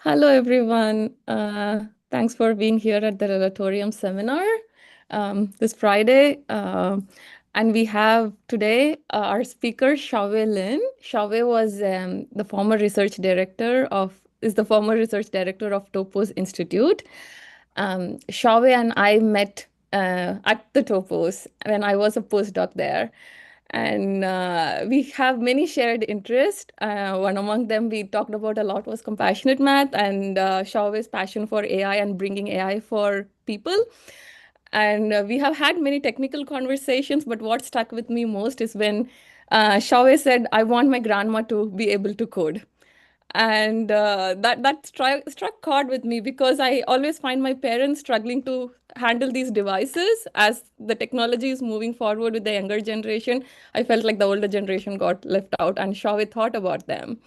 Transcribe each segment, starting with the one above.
Hello, everyone. Thanks for being here at the Relatorium seminar this Friday. And we have today our speaker, Shaowei Lin. Shaowei was the former research director is the former research director of Topo's Institute. Shaowei and I met at the Topos when I was a postdoc there. And we have many shared interests. One among them we talked about a lot was compassionate math and Xiaowei's passion for AI and bringing AI for people. And we have had many technical conversations, but what stuck with me most is when Xiaowei said, I want my grandma to be able to code. And that struck chord with me because I always find my parents struggling to handle these devices as the technology is moving forward with the younger generation. I felt like the older generation got left out, and Shawei thought about them.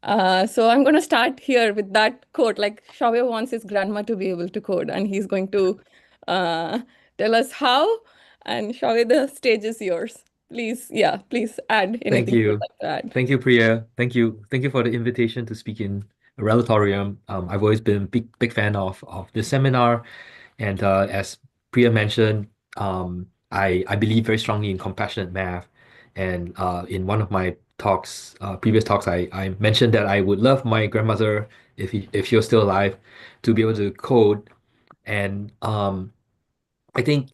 So I'm going to start here with that quote. Like Shawei wants his grandma to be able to code, and he's going to uh, tell us how. And Shawei, the stage is yours. Please, yeah, please add Thank anything you would you. like to add. Thank you, Priya. Thank you. Thank you for the invitation to speak in a Relatorium. I've always been a big fan of this seminar. And as Priya mentioned, I believe very strongly in compassionate math. And in one of my talks, previous talks, I mentioned that I would love my grandmother, if she was still alive, to be able to code. And I think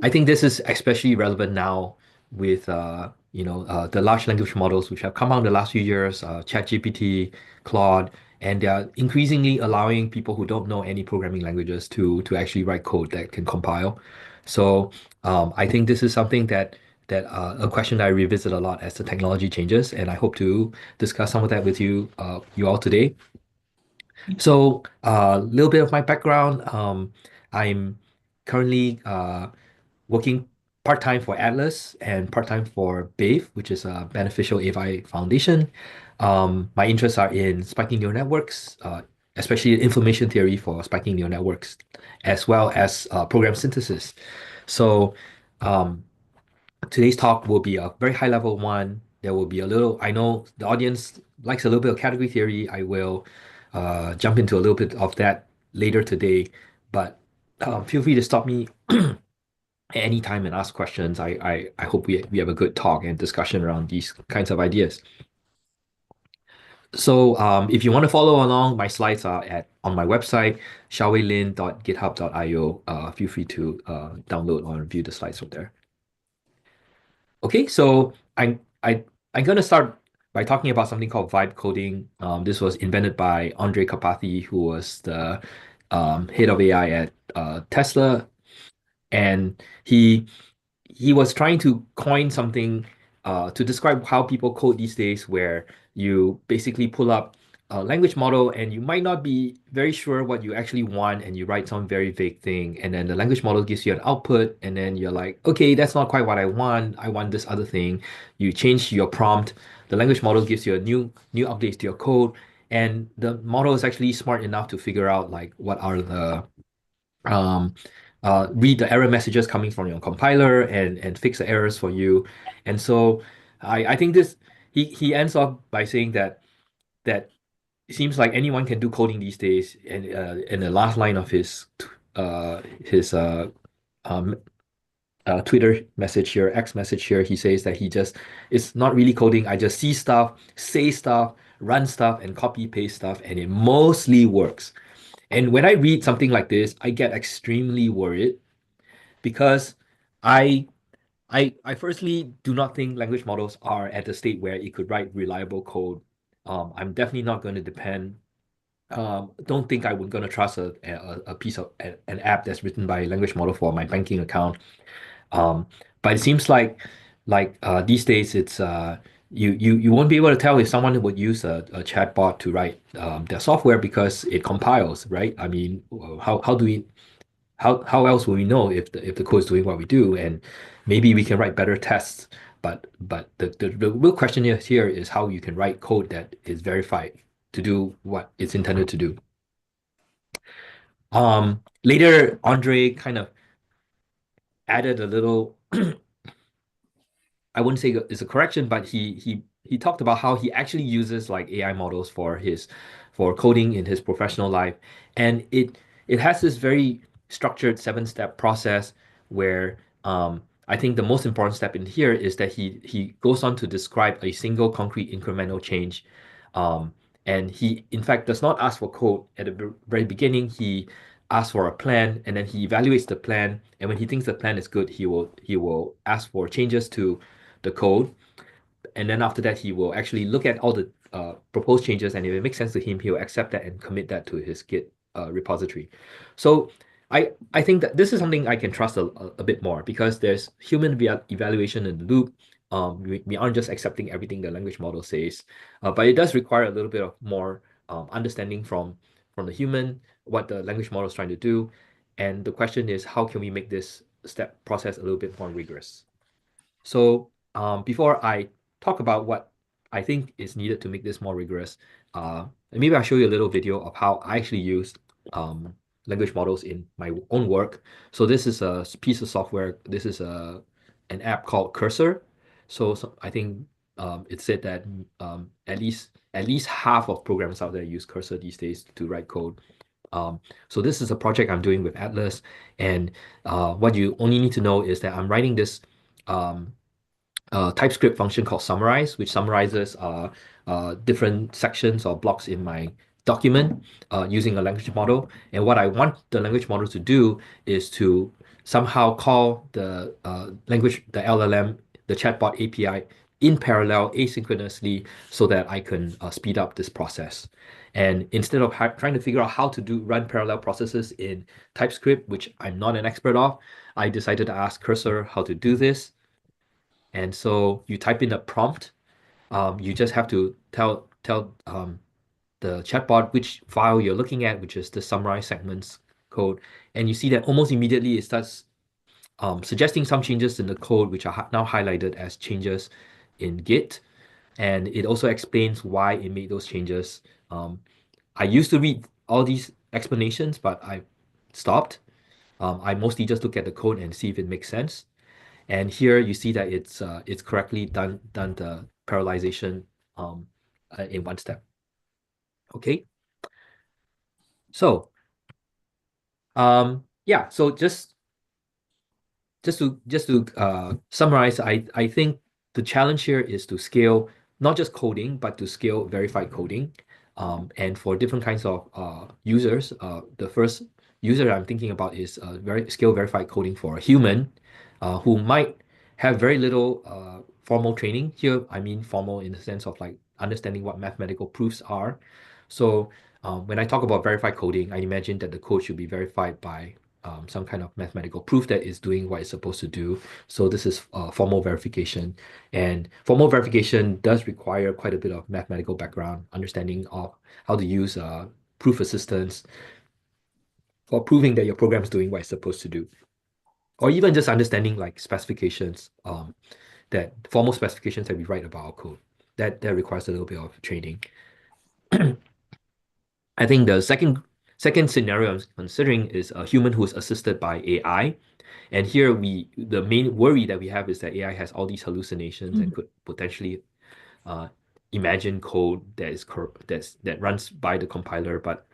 I think this is especially relevant now with the large language models which have come out in the last few years, ChatGPT, Claude, and they are increasingly allowing people who don't know any programming languages to actually write code that can compile. So I think this is something that a question that I revisit a lot as the technology changes, and I hope to discuss some of that with you all today. So a little bit of my background. I'm currently working part-time for Atlas and part-time for BAVE, which is a Beneficial AVI Foundation. My interests are in spiking neural networks, especially information theory for spiking neural networks, as well as program synthesis. So um, today's talk will be a very high-level one. There will be a little, I know the audience likes a little bit of category theory. I will jump into a little bit of that later today, but feel free to stop me at any time and ask questions. I hope we have a good talk and discussion around these kinds of ideas. So if you want to follow along, my slides are on my website, shaoweilin.github.io. Feel free to download or view the slides from there. Okay, so I'm gonna start by talking about something called vibe coding. This was invented by Andrej Karpathy, who was the head of AI at Tesla, and he was trying to coin something to describe how people code these days, where you basically pull up a language model and you might not be very sure what you actually want, and you write some very vague thing, and then the language model gives you an output, and then you're like, okay, that's not quite what I want. I want this other thing. You change your prompt. The language model gives you a new updates to your code, and the model is actually smart enough to figure out like what are the um, read the error messages coming from your compiler and fix the errors for you. And so I think this he ends off by saying that it seems like anyone can do coding these days. And in the last line of his um, Twitter message here, X message here, he says that he just it's not really coding. I just see stuff, say stuff, run stuff, and copy paste stuff, and it mostly works. And when I read something like this, I get extremely worried because I I firstly do not think language models are at the state where it could write reliable code. I'm definitely not going to depend. Don't think I'm going to trust a piece of an app that's written by a language model for my banking account. Um, but it seems like these days it's you won't be able to tell if someone would use a chatbot to write their software because it compiles, right? I mean, how do we how else will we know if the code is doing what we do? And maybe we can write better tests. But the real question here is how you can write code that is verified to do what it's intended to do. Later, Andre kind of added a little, I wouldn't say it's a correction, but he he talked about how he actually uses like AI models for coding in his professional life, and it has this very structured 7-step process where I think the most important step in here is that he goes on to describe a single concrete incremental change. Um, and he, in fact, does not ask for code at the very beginning. He asks for a plan, and then he evaluates the plan. And when he thinks the plan is good, he will ask for changes to the code, and then after that he will actually look at all the proposed changes, and if it makes sense to him, he'll accept that and commit that to his Git repository. So I think that this is something I can trust a bit more because there's human evaluation in the loop. We aren't just accepting everything the language model says, but it does require a little bit of more understanding from the human what the language model is trying to do. And the question is, how can we make this step process a little bit more rigorous? So before I talk about what I think is needed to make this more rigorous, maybe I'll show you a little video of how I actually used language models in my own work. So this is a piece of software. This is an app called Cursor. So I think it said that at least half of programs out there use Cursor these days to write code. So this is a project I'm doing with Atlas, and what you only need to know is that I'm writing this um, TypeScript function called summarize, which summarizes different sections or blocks in my document using a language model. And what I want the language model to do is to somehow call the the LLM, the chatbot API in parallel asynchronously so that I can speed up this process. And instead of trying to figure out how to run parallel processes in TypeScript, which I'm not an expert of, I decided to ask Cursor how to do this. And so you type in a prompt. You just have to tell the chatbot which file you're looking at, which is the summarize segments code. And you see that almost immediately it starts suggesting some changes in the code, which are now highlighted as changes in Git. And it also explains why it made those changes. I used to read all these explanations, but I stopped. I mostly just look at the code and see if it makes sense. And here you see that it's correctly done the parallelization in one step. Okay. So yeah, so just to summarize, I think the challenge here is to scale not just coding, but to scale verified coding. And for different kinds of users, the first user I'm thinking about is scale verified coding for a human who might have very little formal training. Here, I mean formal in the sense of like understanding what mathematical proofs are. So when I talk about verified coding, I imagine that the code should be verified by some kind of mathematical proof that it's doing what it's supposed to do. So this is formal verification. And formal verification does require quite a bit of mathematical background, understanding of how to use proof assistance for proving that your program is doing what it's supposed to do. Or even just understanding like specifications, that formal specifications that we write about our code. That requires a little bit of training. I think the second scenario I'm considering is a human who's assisted by AI. And here the main worry that we have is that AI has all these hallucinations and could potentially uh, imagine code that runs by the compiler, but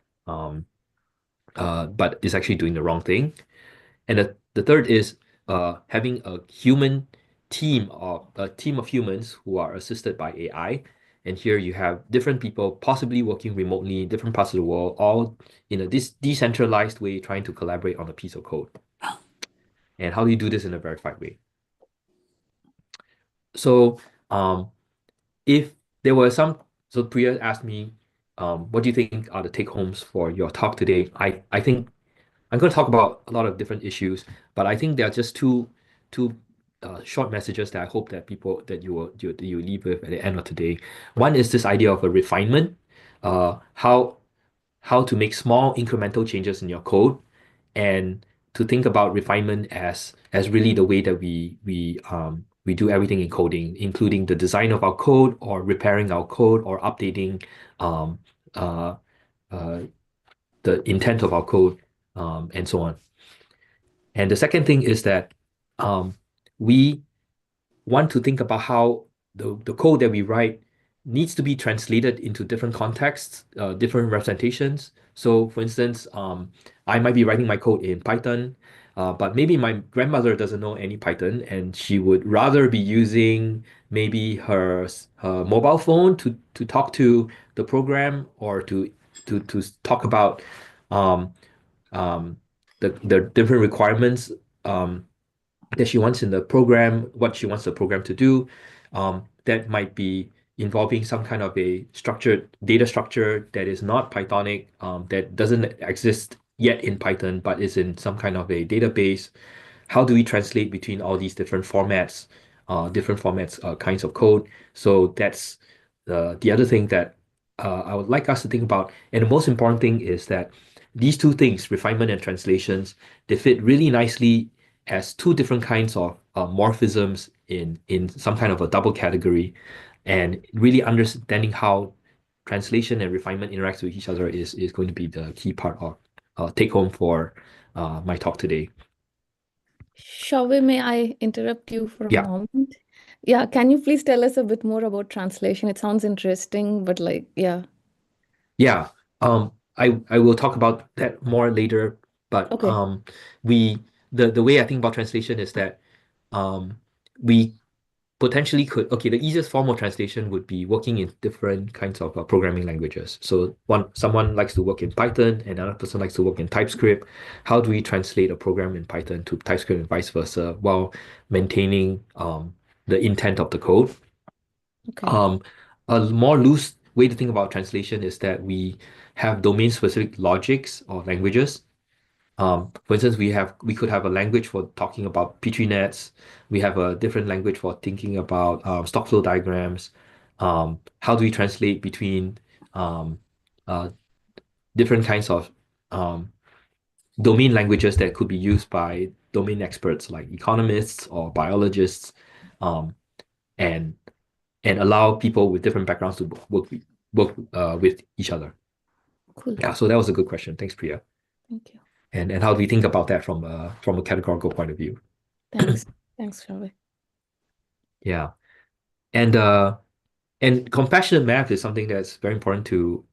is actually doing the wrong thing. And the third is having a team of humans who are assisted by AI. And here you have different people possibly working remotely in different parts of the world, all in a decentralized way, trying to collaborate on a piece of code. And how do you do this in a verified way? So if there were so Priya asked me, what do you think are the take homes for your talk today? I think I'm going to talk about a lot of different issues, but I think there are just two short messages that I hope that you leave with at the end of today. One is this idea of a refinement, how to make small incremental changes in your code, and to think about refinement as really the way that we do everything in coding, including the design of our code or repairing our code or updating um, uh, uh, the intent of our code, and so on. And the second thing is that we want to think about how the code that we write needs to be translated into different contexts, different representations. So, for instance, I might be writing my code in Python, but maybe my grandmother doesn't know any Python, and she would rather be using maybe her mobile phone to talk to the program or to talk about um, um, the different requirements that she wants in the program, what she wants the program to do. That might be involving some kind of a structured data structure that is not Pythonic, that doesn't exist yet in Python, but is in some kind of a database. How do we translate between all these different formats, kinds of code? So that's the other thing that I would like us to think about. And the most important thing is that these two things, refinement and translations, they fit really nicely as two different kinds of morphisms in some kind of a double category, and really understanding how translation and refinement interacts with each other is going to be the key part of take home for my talk today. Shaowei, may I interrupt you for a Yeah, moment? Yeah, can you please tell us a bit more about translation? It sounds interesting, but like, yeah. yeah. I will talk about that more later, but Okay, we the way I think about translation is that um we potentially could, okay, the easiest form of translation would be working in different kinds of programming languages. So someone likes to work in Python, and another person likes to work in TypeScript. How do we translate a program in Python to TypeScript and vice versa while maintaining the intent of the code? okay, Um, a more loose way to think about translation is that we have domain-specific logics or languages. For instance, we could have a language for talking about Petri nets. We have a different language for thinking about stock flow diagrams. How do we translate between um, uh, different kinds of um, domain languages that could be used by domain experts like economists or biologists, um, and allow people with different backgrounds to work with each other. cool. Yeah, so that was a good question. Thanks, Priya. Thank you. And how do we think about that from a categorical point of view? Thanks. Thanks, Shaowei. Yeah. And compassionate math is something that's very important to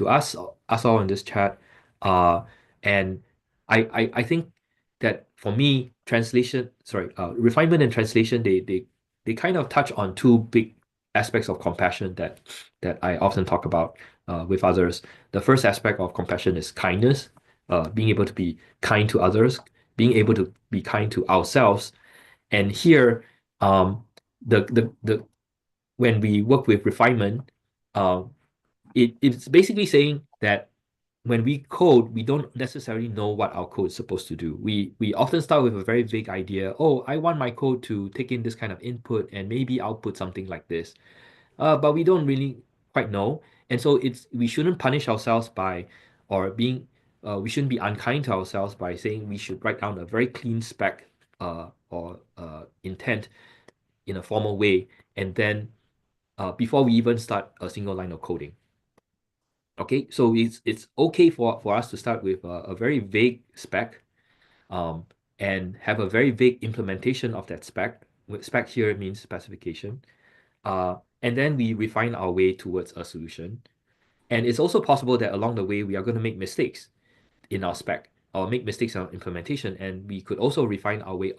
us all in this chat. Uh, and I think that for me, refinement and translation, they kind of touch on two big aspects of compassion that I often talk about with others. The first aspect of compassion is kindness, being able to be kind to others, being able to be kind to ourselves. And here, um, the when we work with refinement, uh, it's basically saying that when we code, we don't necessarily know what our code is supposed to do. We often start with a very vague idea. Oh, I want my code to take in this kind of input and maybe output something like this. But we don't really quite know. And so we shouldn't punish ourselves by or being we shouldn't be unkind to ourselves by saying we should write down a very clean spec or intent in a formal way, and then before we even start a single line of coding. Okay, so it's okay for us to start with a very vague spec, um, and have a very vague implementation of that spec. Spec here means specification. And then we refine our way towards a solution. And it's also possible that along the way we are going to make mistakes in our spec or make mistakes in our implementation, and we could also refine our way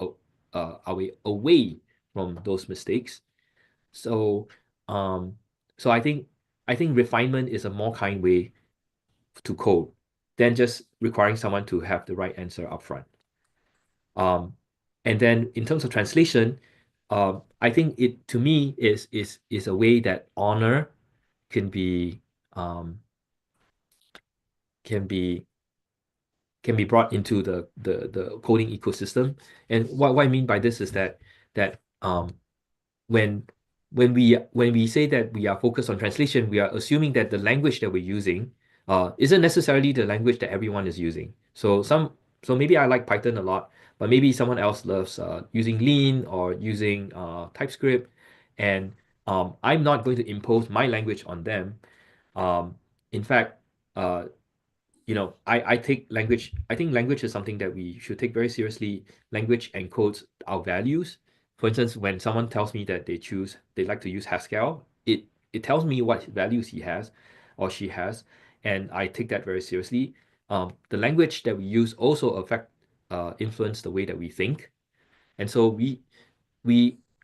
away from those mistakes. So, um, so I think refinement is a more kind way to code than just requiring someone to have the right answer upfront. Um, and then in terms of translation, I think it to me is a way that honor can be um, can be can be brought into the coding ecosystem. And what I mean by this is that when when we say that we are focused on translation, we are assuming that the language that we're using isn't necessarily the language that everyone is using. So maybe I like Python a lot, but maybe someone else loves using Lean or using TypeScript, and I'm not going to impose my language on them. Um, in fact, uh, I take language. I think language is something that we should take very seriously. Language encodes our values. for instance, when someone tells me that they like to use Haskell, it tells me what values he has or she has, and I take that very seriously. The language that we use also influence the way that we think, and so we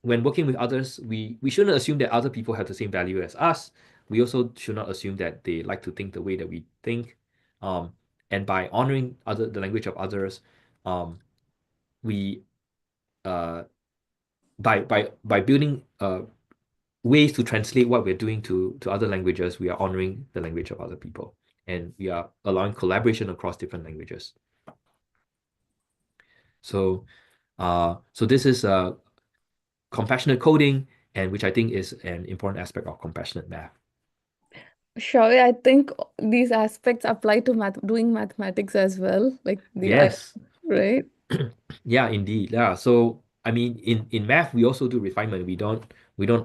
when working with others, we shouldn't assume that other people have the same value as us. We also should not assume that they like to think the way that we think. Um, and by honoring the language of others, we uh, by building ways to translate what we're doing to other languages, we are honoring the language of other people, and we are allowing collaboration across different languages. So this is compassionate coding, and which I think is an important aspect of compassionate math. Shaowei, I think these aspects apply to doing mathematics as well, like Yes. right? Yeah, indeed. Yeah. So I mean, in math, we also do refinement. We don't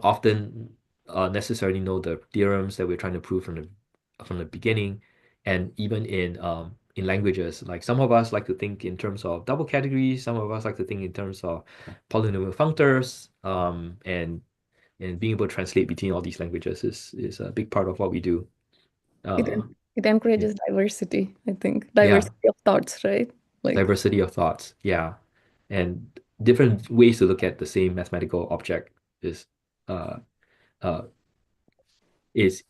often necessarily know the theorems that we're trying to prove from the beginning, and even in languages, like some of us like to think in terms of double categories, some of us like to think in terms of polynomial functors, and being able to translate between all these languages is a big part of what we do. It Uh, it yeah, encourages diversity, I think. yeah, Diversity of thoughts, right? Like, diversity of thoughts. Yeah, and different ways to look at the same mathematical object is uh, uh, is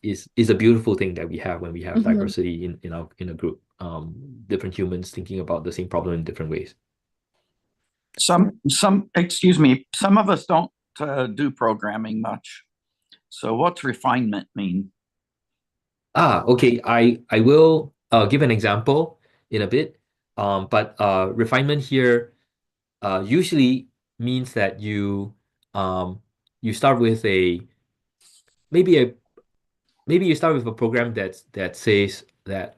a beautiful thing that we have when we have mhm. diversity in a group. Different humans thinking about the same problem in different ways. Excuse me, some of us don't do programming much. So what's refinement mean? Okay. I will give an example in a bit. But refinement here usually means that you start with maybe a maybe you start with a program that says that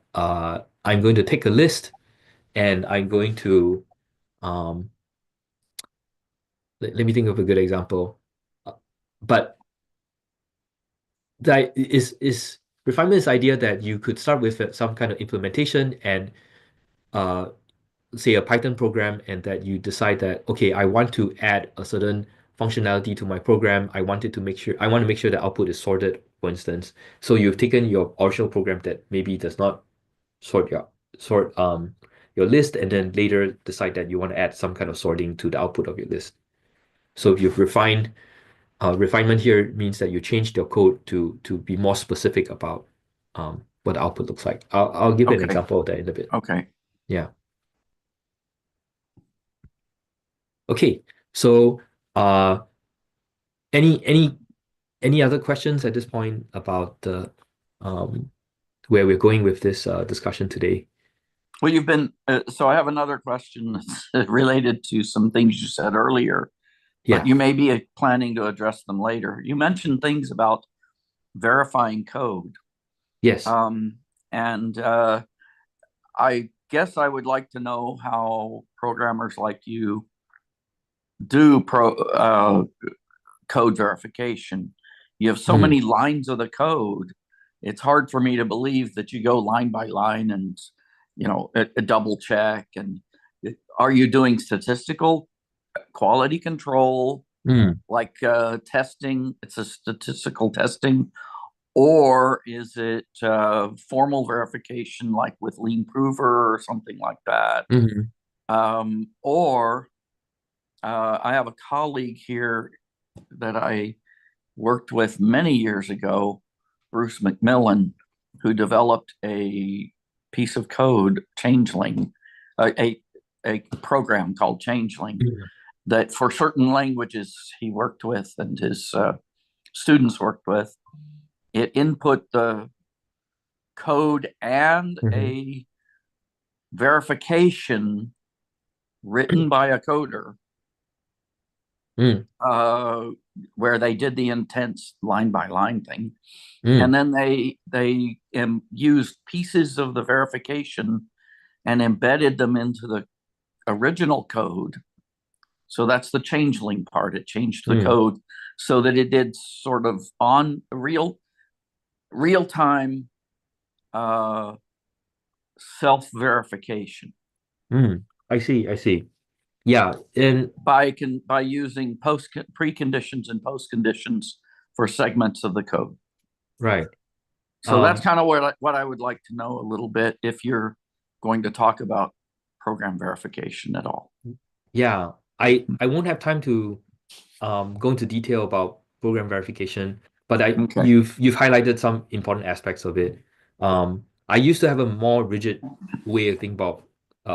I'm going to take a list, and I'm going to um let me think of a good example. Uh, but that is refinement is the idea that you could start with some kind of implementation, and uh say a Python program, and that you decide that, okay, I want to add a certain functionality to my program. I want to make sure that output is sorted, for instance. So you've taken your original program that maybe does not sort your list, and then later decide that you want to add some kind of sorting to the output of your list. So you've refinement here means that you changed your code to be more specific about what the output looks like. I'll give an Okay. example of that in a bit. Okay. Yeah. Okay. So any any other questions at this point about the where we're going with this discussion today? Well, so I have another question that's related to some things you said earlier, Yeah. but you may be planning to address them later. You mentioned things about verifying code. Yes. And I guess I would like to know how programmers like you do code verification. You have so many lines of the code. It's hard for me to believe that you go line by line and a double check. And are you doing statistical quality control, like testing? It's a statistical testing, or is it formal verification, like with Lean Prover or something like that? Or I have a colleague here that I worked with many years ago, Bruce McMillan, who developed a piece of code, Changeling, a program called Changeling, that for certain languages he worked with and his students worked with. It input the code and a verification written by a coder, where they did the intense line by line thing. And then they used pieces of the verification and embedded them into the original code. So that's the changeling part. It changed the code so that it did sort of on real time self verification. I see. Yeah, and by using preconditions and postconditions for segments of the code. right. So that's kind of what I would like to know a little bit if you're going to talk about program verification at all. Yeah, I won't have time to go into detail about program verification, but Okay. you've highlighted some important aspects of it. I used to have a more rigid way of thinking about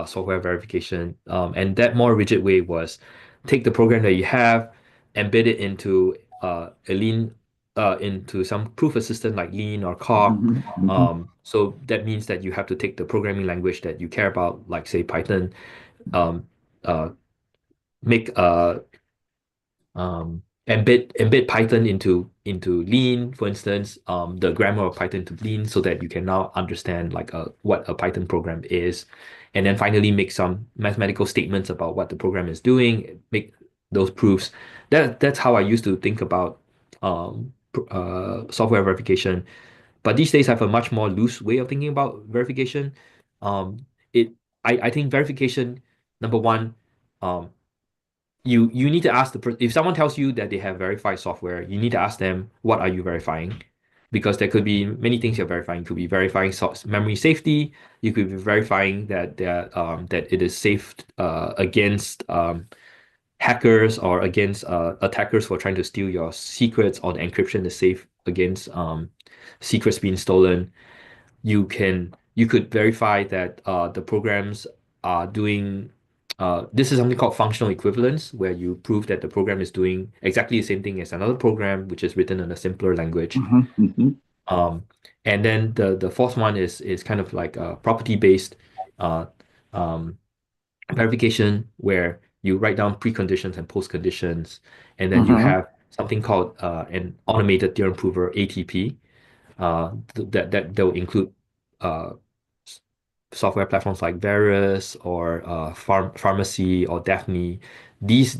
software verification, and that more rigid way was take the program that you have, embed it into a lean into some proof assistant like Lean or Cog. So that means that you have to take the programming language that you care about, like say Python, um, uh, make embed Python into Lean, for instance, the grammar of Python to Lean, so that you can now understand like what a Python program is, and then finally make some mathematical statements about what the program is doing, make those proofs. That's how I used to think about software verification. But these days I have a much more loose way of thinking about verification. It I think verification, number one, um, you need to ask if someone tells you that they have verified software, you need to ask them, what are you verifying? Because there could be many things you're verifying. You could be verifying memory safety. You could be verifying that it is safe against hackers or against attackers who are trying to steal your secrets, or the encryption is safe against secrets being stolen. You could verify that the programs are doing this is something called functional equivalence, where you prove that the program is doing exactly the same thing as another program which is written in a simpler language. Um, and then the fourth one is kind of like a property based uh, um, verification, where you write down preconditions and postconditions, and then you have something called an automated theorem prover, ATP, that will include uh, software platforms like Varus or Pharmacy or Daphne. These,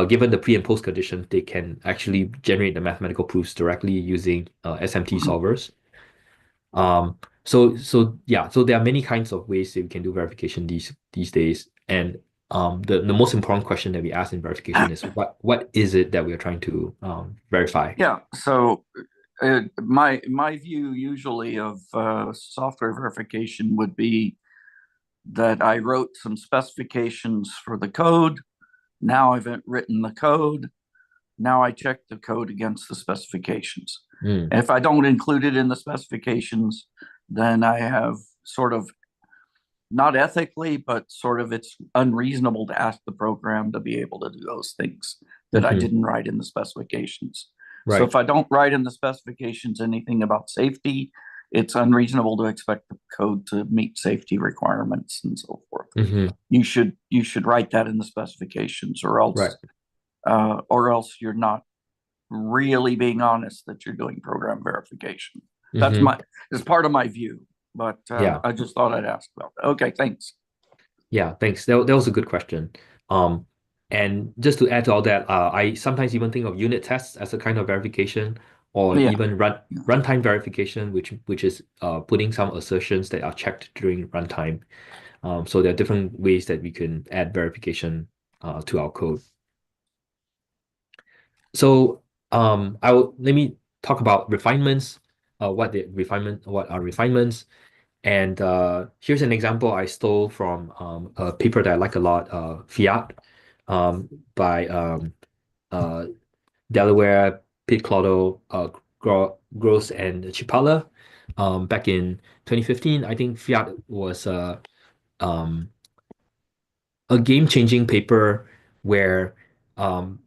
given the pre and post conditions, they can actually generate the mathematical proofs directly using SMT solvers. So there are many kinds of ways that we can do verification these days. And the most important question that we ask in verification is what is it that we are trying to verify? Yeah. So my view usually of software verification would be that I wrote some specifications for the code. Now I've written the code. Now I check the code against the specifications. Mm. If I don't include it in the specifications, then I have sort of, not ethically, but sort of, it's unreasonable to ask the program to be able to do those things that I didn't write in the specifications. So Right. if I don't write in the specifications anything about safety, it's unreasonable to expect the code to meet safety requirements and so forth. You should write that in the specifications, or else Right. you're not really being honest that you're doing program verification. It's part of my view, but Yeah. I just thought I'd ask about that. Okay, thanks. Yeah, thanks. That was a good question. And just to add to all that, I sometimes even think of unit tests as a kind of verification, or Yeah. even runtime verification, which is putting some assertions that are checked during runtime. So there are different ways that we can add verification to our code. So let me talk about refinements. What are refinements? And here's an example I stole from a paper that I like a lot, Fiat, by uh, Delaware, Piclotto, Gross, and Chipala, back in 2015. I think Fiat was um, a game-changing paper where um,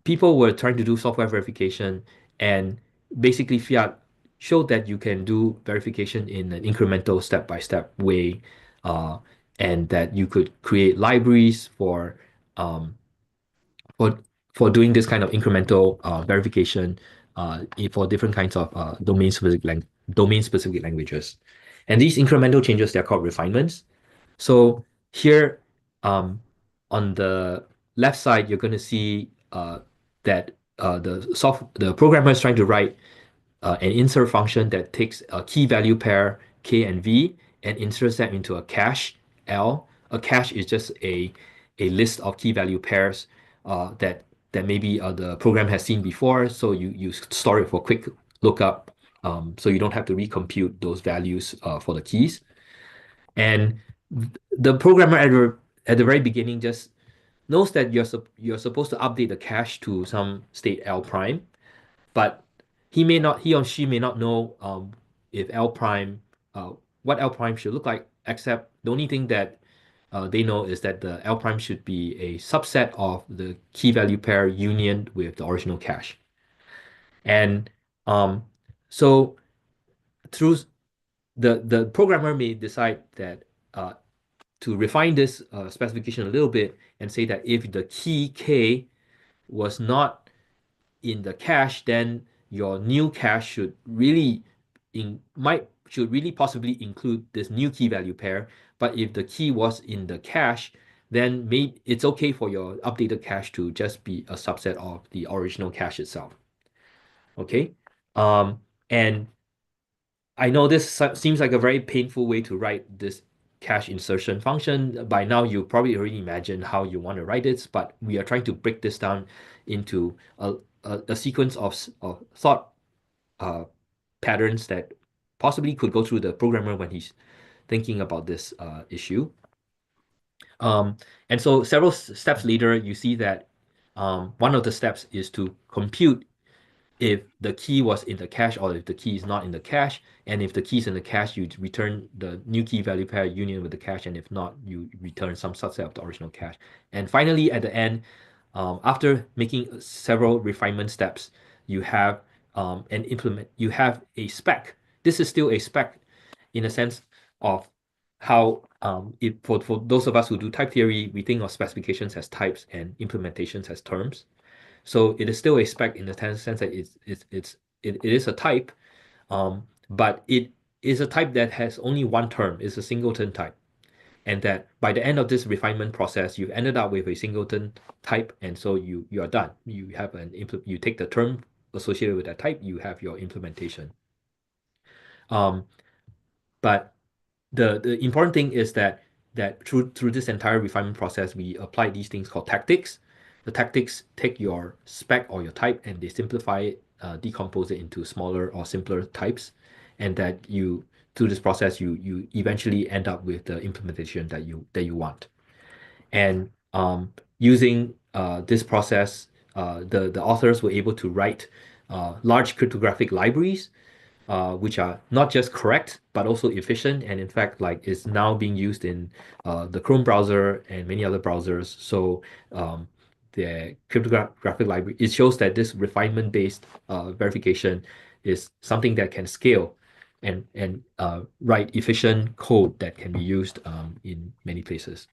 people were trying to do software verification, and basically Fiat showed that you can do verification in an incremental step-by-step way, uh, and that you could create libraries um, for for doing this kind of incremental verification for different kinds of domain-specific languages. And these incremental changes, they're called refinements. So here, on the left side, you're going to see that the programmer is trying to write an insert function that takes a key value pair K and V and inserts that into a cache L. A cache is just a list of key value pairs that maybe the program has seen before. So you store it for quick lookup, so you don't have to recompute those values for the keys. And the programmer at the very beginning just knows that you're supposed to update the cache to some state L prime, but he or she may not know if L prime what L prime should look like, except the only thing that they know is that the L prime should be a subset of the key value pair union with the original cache. And so through the programmer may decide that to refine this specification a little bit and say that if the key K was not in the cache, then your new cache should really possibly include this new key value pair. But if the key was in the cache, then it's okay for your updated cache to just be a subset of the original cache itself. Okay, and I know this seems like a very painful way to write this cache insertion function. By now, you probably already imagine how you want to write it, but we are trying to break this down into a sequence of thought patterns that possibly could go through the programmer when he's thinking about this issue. And so several steps later, you see that one of the steps is to compute if the key was in the cache or if the key is not in the cache. And if the key is in the cache, you return the new key value pair union with the cache. And if not, you return some subset of the original cache. And finally, at the end, after making several refinement steps, you have you have a spec. This is still a spec in a sense of how for those of us who do type theory, we think of specifications as types and implementations as terms. So it is still a spec in the sense that it is a type, but it is a type that has only one term. It's a singleton type. And that by the end of this refinement process, you've ended up with a singleton type, and so you are done. You have you take the term associated with that type, you have your implementation. But the important thing is that through this entire refinement process, we apply these things called tactics. The tactics take your spec or your type and they simplify it, decompose it into smaller or simpler types, and that through this process you eventually end up with the implementation that you want. And using this process, the authors were able to write large cryptographic libraries which are not just correct but also efficient, and in fact like is now being used in the Chrome browser and many other browsers. So the cryptographic library, it shows that this refinement based verification is something that can scale and write efficient code that can be used in many places.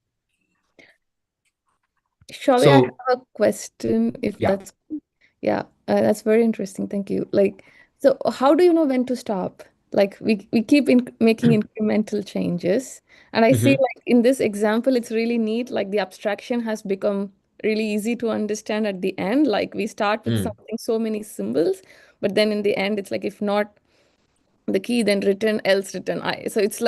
Shaowei, I have a question, if Yeah. that's very interesting. Thank you. So how do you know when to stop? We keep making incremental changes, and I see in this example, it's really neat. The abstraction has become really easy to understand at the end. We start with something, so many symbols, but then in the end, it's if not the key, then return else return I. So it's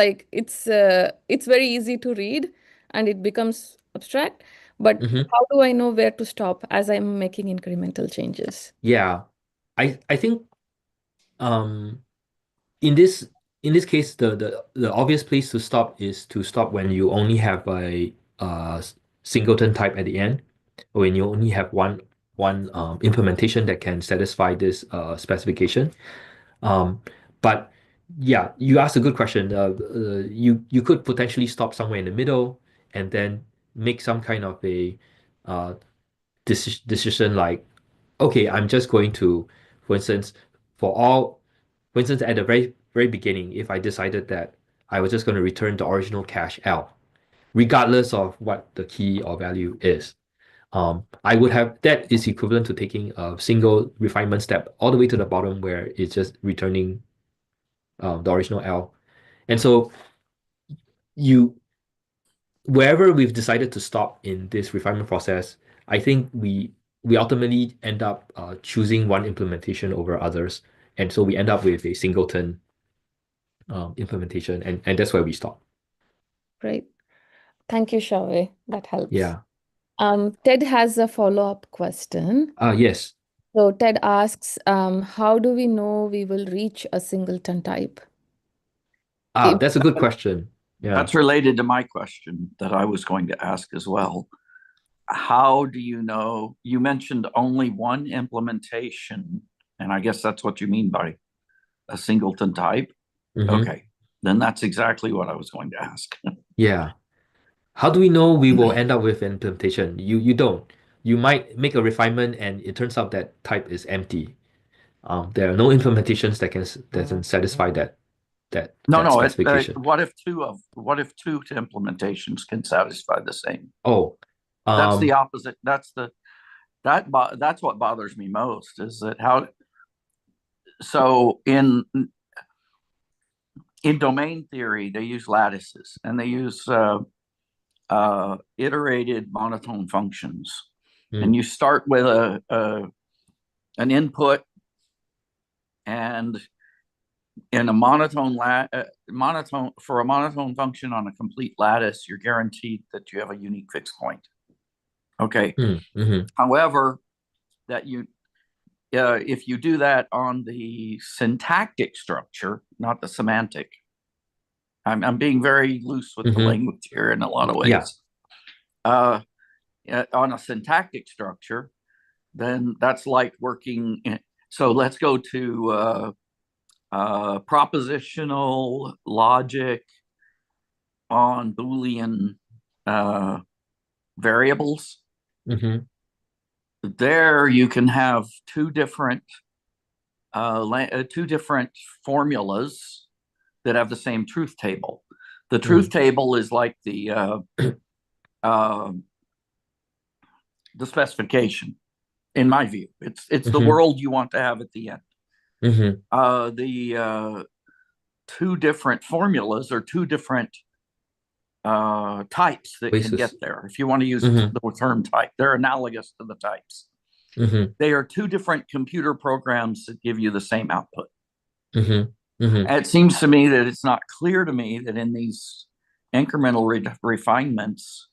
very easy to read, and it becomes abstract. But how do I know where to stop as I'm making incremental changes? Yeah, I think in this case, the obvious place to stop is to stop when you only have a singleton type at the end, or when you only have one implementation that can satisfy this specification. But yeah, you asked a good question. You could potentially stop somewhere in the middle and then make some kind of a decision like, okay, I'm just going to, for instance, at the very beginning, if I decided that I was just going to return the original cache L, regardless of what the key or value is, I would have, that is equivalent to taking a single refinement step all the way to the bottom where it's just returning the original L. And so wherever we've decided to stop in this refinement process, I think we ultimately end up choosing one implementation over others. And so we end up with a singleton implementation, and that's where we stop. Great. Thank you, Shaowei. That helps. Yeah. Ted has a follow-up question. Yes. So Ted asks, how do we know we will reach a singleton type? That's a good question. Yeah. That's related to my question that I was going to ask as well. How do you know? You mentioned only one implementation, and I guess that's what you mean by a singleton type. Okay, then that's exactly what I was going to ask. Yeah. How do we know we will end up with an implementation? You don't. You might make a refinement and it turns out that type is empty. There are no implementations that can satisfy that No. specification. What if two implementations can satisfy the same? Oh, That's the opposite. That's what bothers me most is that how. So in domain theory, they use lattices and they use iterated monotone functions. And you start with an input, and in a monotone for a monotone function on a complete lattice, you're guaranteed that you have a unique fixed point. Okay. However, that if you do that on the syntactic structure, not the semantic, I'm being very loose with the language here in a lot of ways. Yeah. On a syntactic structure, then that's like working. So let's go to propositional logic on Boolean variables. There you can have two different formulas that have the same truth table. The truth table is like the specification, in my view. It's the world you want to have at the end. The two different formulas are two different types that can get there. If you want to use the term type, they're analogous to the types. They are two different computer programs that give you the same output. It seems to me that it's not clear to me that in these incremental refinements,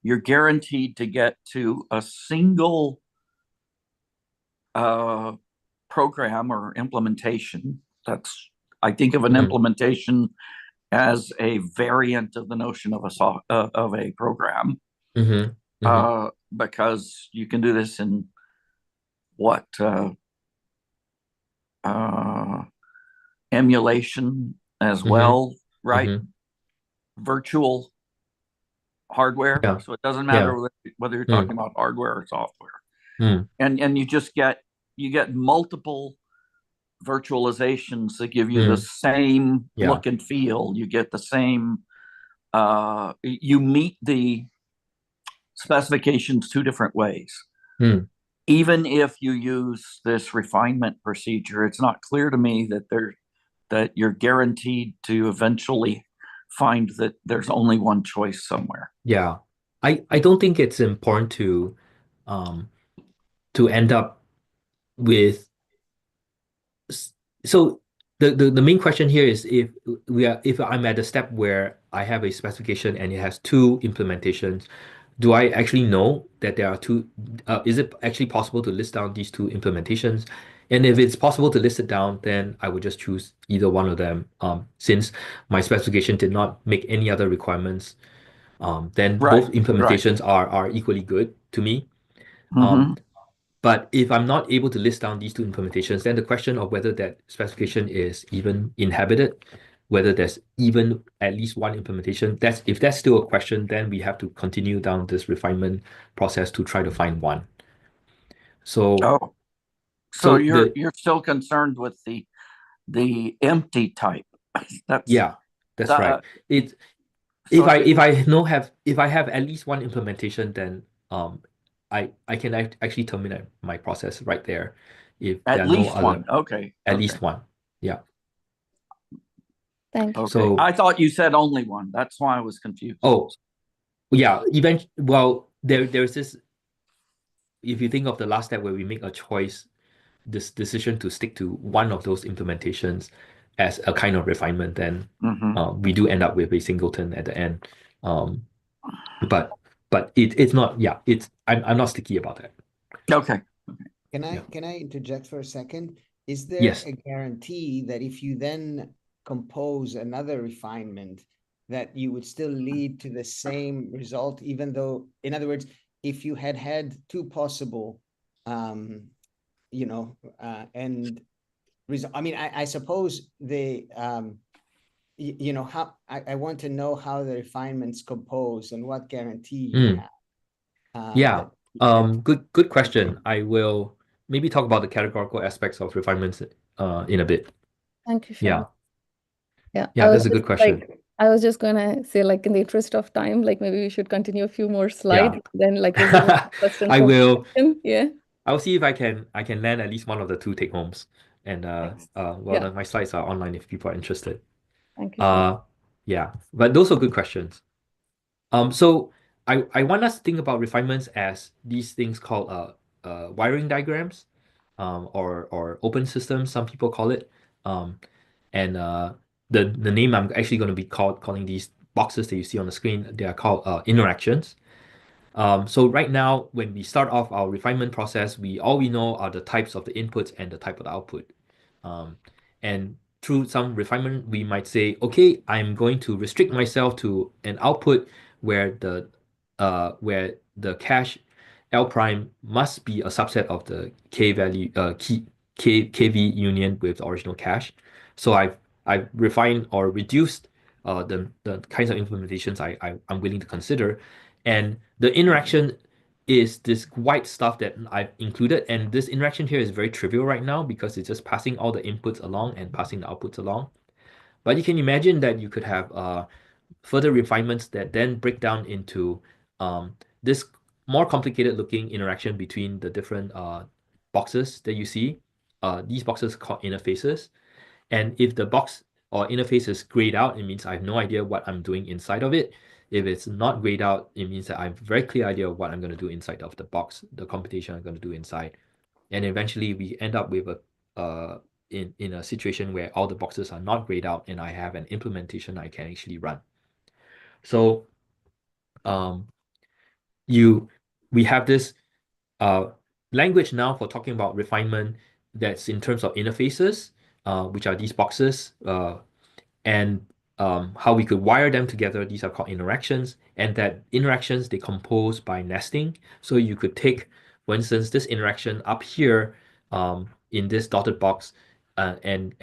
you're guaranteed to get to a single program or implementation. I think of an implementation as a variant of the notion of a program, because you can do this in emulation as well, right? Virtual hardware. Yeah. So it doesn't matter whether you're talking about hardware or software. And you get multiple virtualizations that give you the same look and feel. You get the same, you meet the specifications two different ways. Even if you use this refinement procedure, it's not clear to me that you're guaranteed to eventually find that there's only one choice somewhere. Yeah. I don't think it's important to end up with. So the main question here is if I'm at a step where I have a specification and it has two implementations, do I actually know that there are two? Is it actually possible to list down these two implementations? And if it's possible to list it down, then I would just choose either one of them. Since my specification did not make any other requirements, then both implementations are equally good to me. But if I'm not able to list down these two implementations, then the question of whether that specification is even inhabited, whether there's even at least one implementation, if that's still a question, then we have to continue down this refinement process to try to find one. So you're still concerned with the empty type. That's right. If I have at least one implementation, then I can actually terminate my process right there if there are no other. One. Okay. At least one. Yeah. Thank you. Okay. So I thought you said only one. That's why I was confused. Oh, yeah. Well, there's this. If you think of the last step where we make a choice, this decision to stick to one of those implementations as a kind of refinement, then we do end up with a singleton at the end. But but it's not, yeah, I'm not sticky about that. Okay. Can Yeah. I interject for a second? Is there Yes. a guarantee that if you then compose another refinement, that you would still lead to the same result, even though, in other words, if you had two possible, you know, and I mean, I suppose the, you know, how I want to know how the refinements compose and what guarantee you have. Yeah. that- Good question. I will maybe talk about the categorical aspects of refinements in a bit. Thank you, Yeah. Sean. Yeah, Yeah, that's a good question. I was just gonna say, like, in the interest of time, like maybe we should continue a few more slides. Yeah. Then, like, we'll give a question I from will. section. Yeah. I'll see if I can land at least one of the two take homes. And Yeah. my slides are online if people are interested. Thank you, Sean. Yeah, but those are good questions. So I want us to think about refinements as these things called wiring diagrams, or open systems, some people call it. And the name I'm actually going to be calling these boxes that you see on the screen, they are called interactions. So right now, when we start off our refinement process, all we know are the types of the inputs and the type of the output. And through some refinement, we might say, okay, I'm going to restrict myself to an output where the cache L prime must be a subset of the K value KV union with the original cache. So I've refined or reduced the kinds of implementations I'm willing to consider. And the interaction is this white stuff that I've included. And this interaction here is very trivial right now because it's just passing all the inputs along and passing the outputs along. But you can imagine that you could have further refinements that then break down into this more complicated looking interaction between the different boxes that you see. These boxes called interfaces. And if the box or interface is grayed out, it means I have no idea what I'm doing inside of it. If it's not grayed out, it means that I have a very clear idea of what I'm going to do inside of the box, the computation I'm going to do inside. And eventually we end up with in a situation where all the boxes are not grayed out and I have an implementation I can actually run. So we have this language now for talking about refinement that's in terms of interfaces, which are these boxes, and how we could wire them together. These are called interactions, and that interactions, they compose by nesting. So you could take, for instance, this interaction up here in this dotted box, and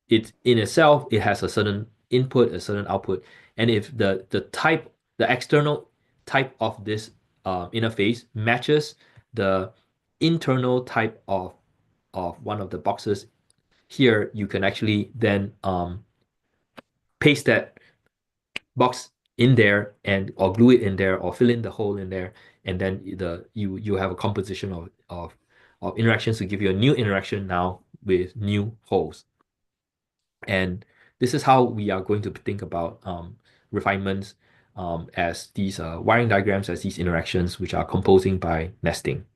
it in itself, it has a certain input, a certain output. And if the external type of this interface matches the internal type of one of the boxes here, you can actually then paste that box in there or glue it in there or fill in the hole in there, and then you have a composition of interactions to give you a new interaction now with new holes. And this is how we are going to think about refinements as these wiring diagrams, as these interactions which are composing by nesting.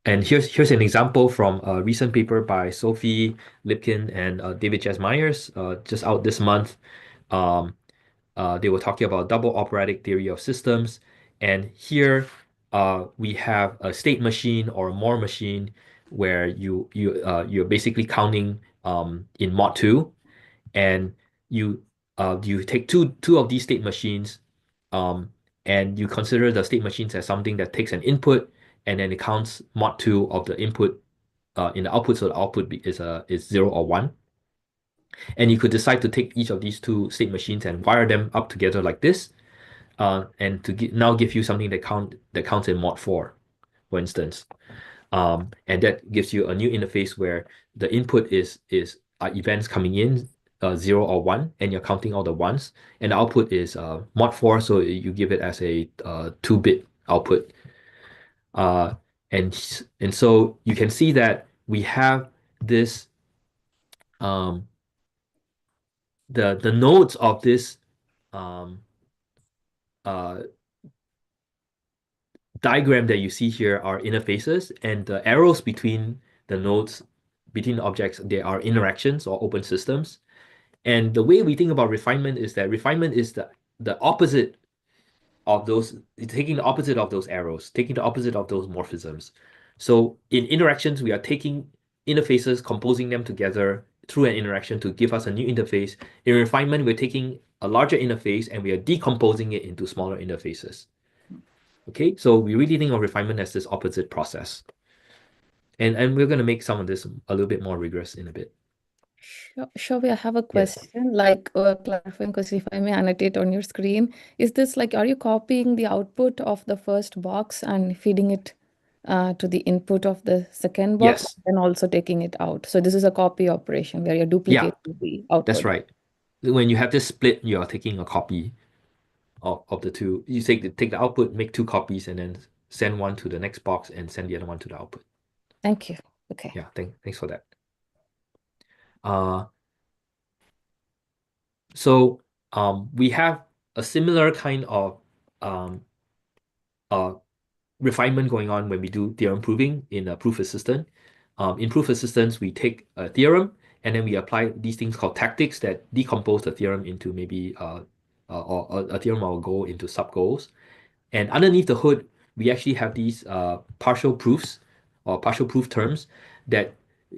And here's an example from a recent paper by Sophie Lipkin and David Jes Myers, just out this month. They were talking about double operatic theory of systems. And here we have a state machine or a Moore machine where you're basically counting in mod 2, and you take two of these state machines, and you consider the state machines as something that takes an input and then it counts mod 2 of the input in the output, so the output is 0 or 1. And you could decide to take each of these two state machines and wire them up together like this, and to now give you something that counts in mod 4, for instance. And that gives you a new interface where the input is events coming in 0 or 1, and you're counting all the ones, and the output is mod 4, so you give it as a 2-bit output. And so you can see that we have this the nodes of this diagram that you see here are interfaces, and the arrows between the nodes, between the objects, they are interactions or open systems. And the way we think about refinement is that refinement is the opposite of those, taking the opposite of those arrows, taking the opposite of those morphisms. So in interactions, we are taking interfaces, composing them together through an interaction to give us a new interface. In refinement, we're taking a larger interface and we are decomposing it into smaller interfaces. Okay, so we really think of refinement as this opposite process. And we're going to make some of this a little bit more rigorous in a bit. Shaowei, I have a Yes. question, like clarifying, because if I may annotate on your screen, is this like, are you copying the output of the first box and feeding it to the input of the second box, Yes. and also taking it out? So this is a copy operation where you're duplicating the output. That's right. When you have this split, you are taking a copy of the two. You take the output, make two copies, and then send one to the next box and send the other one to the output. Thank you. Okay. Yeah, thanks for that. So we have a similar kind of refinement going on when we do theorem proving in a proof assistant. In proof assistance, we take a theorem and then we apply these things called tactics that decompose the theorem into maybe or a theorem or a goal into sub goals. And underneath the hood, we actually have these partial proofs or partial proof terms that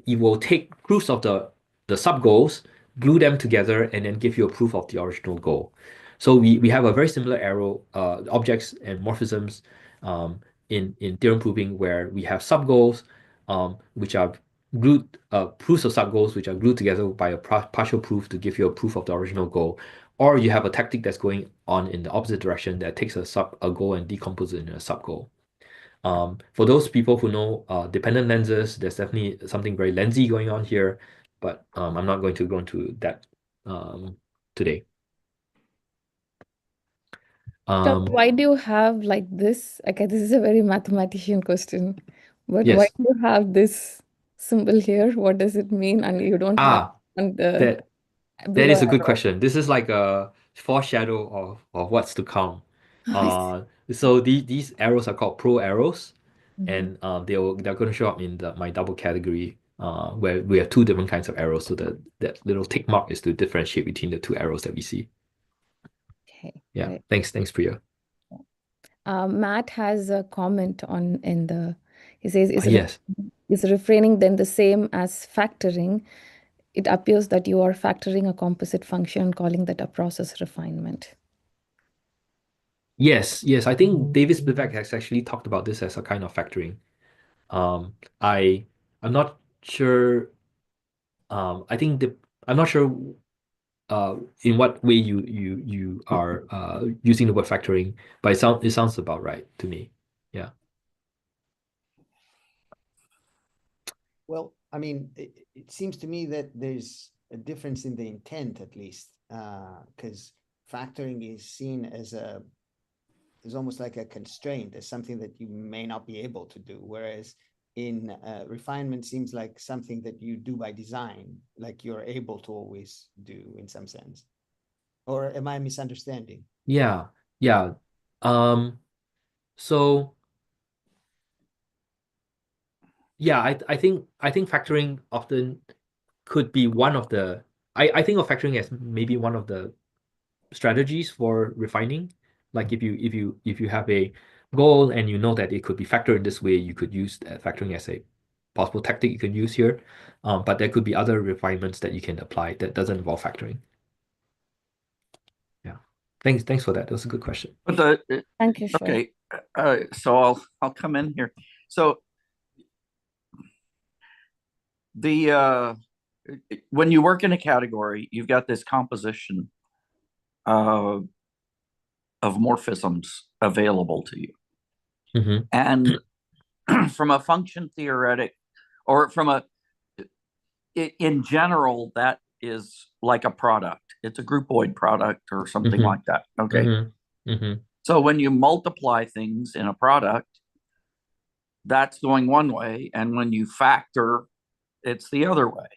it will take proofs of the sub goals, glue them together, and then give you a proof of the original goal. So we have a very similar arrow objects and morphisms in theorem proving where we have sub goals which are glued proofs of sub goals which are glued together by a partial proof to give you a proof of the original goal. Or you have a tactic that's going on in the opposite direction that takes a goal and decomposes it in a sub goal. For those people who know dependent lenses, there's definitely something very lensy going on here, but I'm not going to go into that today. So why do you have like this? Okay, this is a very mathematician question, but Yes. why do you have this symbol here? What does it mean? And you don't have on the that is a good arrow. question. This is like a foreshadow of what's to come. So these arrows are called pro arrows, and they're going to show up in my double category where we have two different kinds of arrows. So that little tick mark is to differentiate between the two arrows that we see. Okay. Yeah. Right. Thanks, Priya. Matt has a comment he says, Yes. Is refraining then the same as factoring? It appears that you are factoring a composite function, calling that a process refinement. Yes. I think David Spivak has actually talked about this as a kind of factoring. I'm not sure. I'm not sure in what way you are using the word factoring, but it sounds about right to me. Yeah. Well, I mean, it seems to me that there's a difference in the intent, at least, because factoring is seen as almost like a constraint, as something that you may not be able to do, whereas in refinement seems like something that you do by design, like you're able to always do in some sense. Or am I misunderstanding? Yeah. So yeah, I think factoring often could be one of the I think of factoring as maybe one of the strategies for refining. Like if you have a goal and you know that it could be factored in this way, you could use factoring as a possible tactic you can use here. But there could be other refinements that you can apply that doesn't involve factoring. Yeah. Thanks for that. That was a good question. But Thank you, Shaw. okay, so I'll come in here. So when you work in a category, you've got this composition of morphisms available to you. And from a function theoretic, or in general, that is like a product. It's a groupoid product or something like that. Okay. So when you multiply things in a product, that's going one way. And when you factor, it's the other way.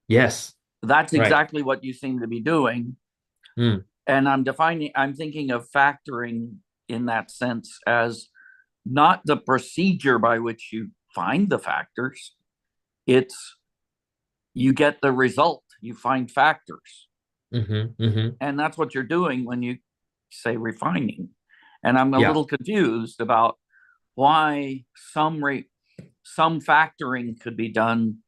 Yes. That's exactly what you seem to be doing. And I'm thinking of factoring in that sense as not the procedure by which you find the factors. It's you get the result, you find factors. And that's what you're doing when you say refining. And I'm a Yeah. little confused about why some factoring could be done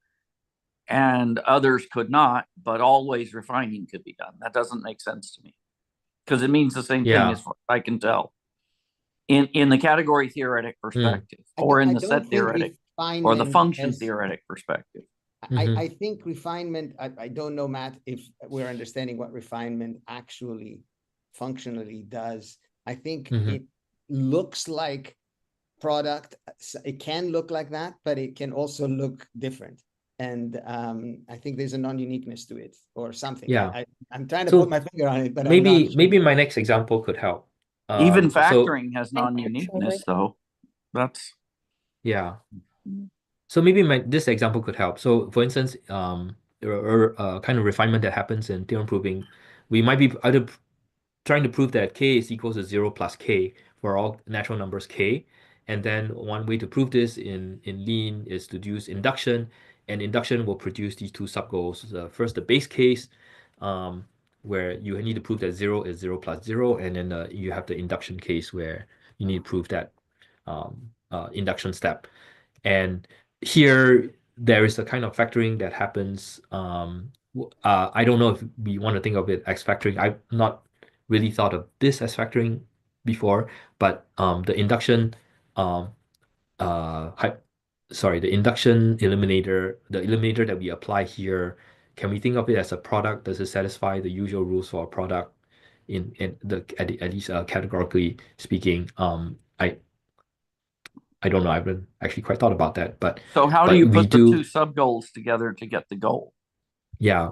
and others could not, but always refining could be done. That doesn't make sense to me, because it means the same thing as far as I can tell in the category theoretic perspective, or in the set theoretic or the function theoretic perspective. I think refinement, I don't know, Matt, if we're understanding what refinement actually functionally does. I think it looks like product. It can look like that, but it can also look different. And I think there's a non-uniqueness to it or something. Yeah. I'm trying to put my finger on it, but maybe I'm not sure. maybe my next example could help. Even factoring has non-uniqueness, though. That's yeah. So maybe this example could help. So for instance, kind of refinement that happens in theorem proving, we might be either trying to prove that k is equal to 0 plus k for all natural numbers k. And then one way to prove this in Lean is to use induction, and induction will produce these two subgoals. First, the base case, where you need to prove that 0 is 0 plus 0, and then you have the induction case where you need to prove that induction step. And here there is a kind of factoring that happens. I don't know if we want to think of it as factoring. I've not really thought of this as factoring before, but the induction the induction eliminator, the eliminator that we apply here, can we think of it as a product? Does it satisfy the usual rules for a product at least categorically speaking? I don't know. I haven't actually quite thought about that, but so how do you put the two sub goals together to get the goal? Yeah,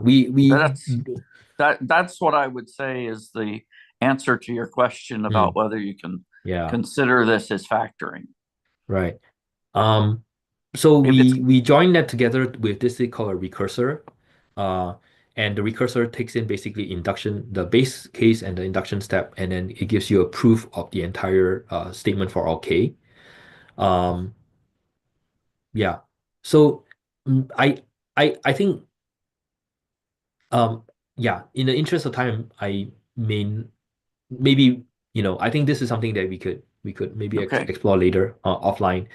that's what I would say is the answer to your question about whether you can consider this as factoring. Right. So we join that together with this thing called a recursor. And the recursor takes in basically induction, the base case and the induction step, and then it gives you a proof of the entire statement for all k. Yeah. So I think yeah, in the interest of time, I mean maybe I think this is something that we could maybe explore later offline.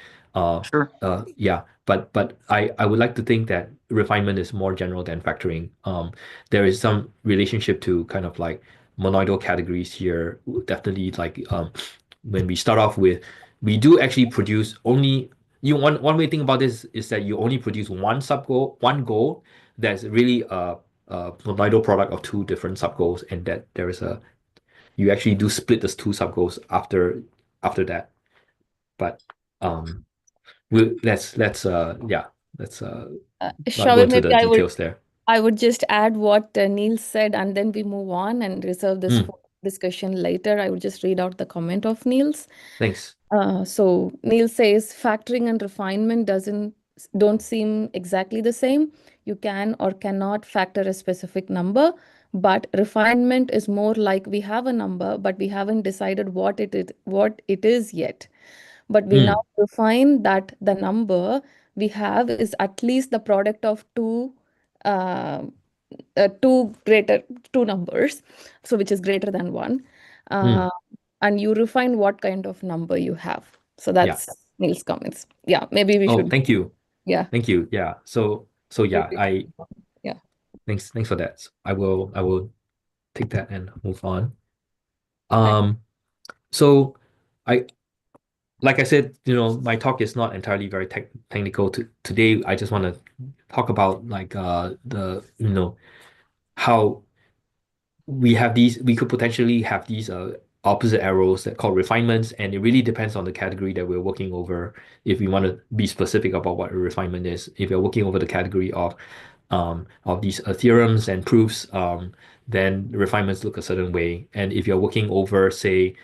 Sure. Yeah, but I would like to think that refinement is more general than factoring. There is some relationship to kind of like monoidal categories here. Definitely like when we start off with, we do actually produce only one way to think about this is that you only produce one goal that's really a monoidal product of two different sub goals, and that there is you actually do split the two sub goals after that. But let's not go into the details there. I would just add what Neil said, and then we move on and reserve this for discussion later. I would just read out the comment of Neil's. Thanks. So Neil says factoring and refinement don't seem exactly the same. You can or cannot factor a specific number, but refinement is more like we have a number, but we haven't decided what it is yet. But we now define that the number we have is at least the product of two numbers, so which is greater than one. And you refine what kind of number you have. So that's Neil's comments. Yeah, maybe we should. Thank you. Yeah. Thank you. Yeah. So yeah, thanks for that. I will take that and move on. So like I said, my talk is not entirely very technical. Today, I just want to talk about like how we could potentially have these opposite arrows that called refinements, and it really depends on the category that we're working over. If we want to be specific about what a refinement is, if you're working over the category of these theorems and proofs, then the refinements look a certain way. And if you're working over, say,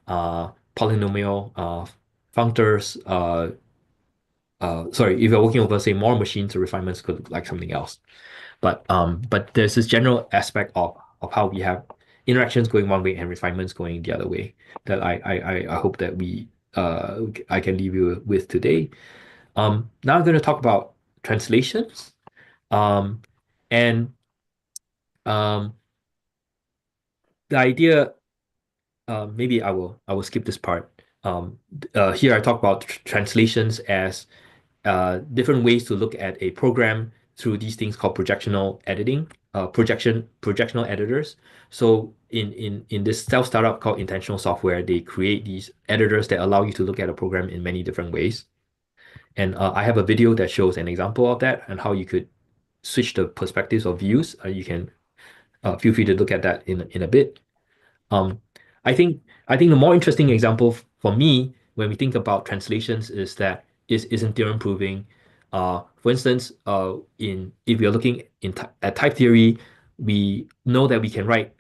polynomial functors, if you're working over, say, more machines, the refinements could look like something else. But there's this general aspect of how we have interactions going one way and refinements going the other way that I hope that I can leave you with today. Now I'm going to talk about translations. And the idea maybe I will skip this part. Here I talk about translations as different ways to look at a program through these things called projectional editing, projectional editors. So in this self startup called Intentional Software, they create these editors that allow you to look at a program in many different ways. And I have a video that shows an example of that and how you could switch the perspectives or views. You can feel free to look at that in a bit. Um, I think the more interesting example for me when we think about translations is that is in theorem proving. For instance, in if we are looking at type theory, we know that we can write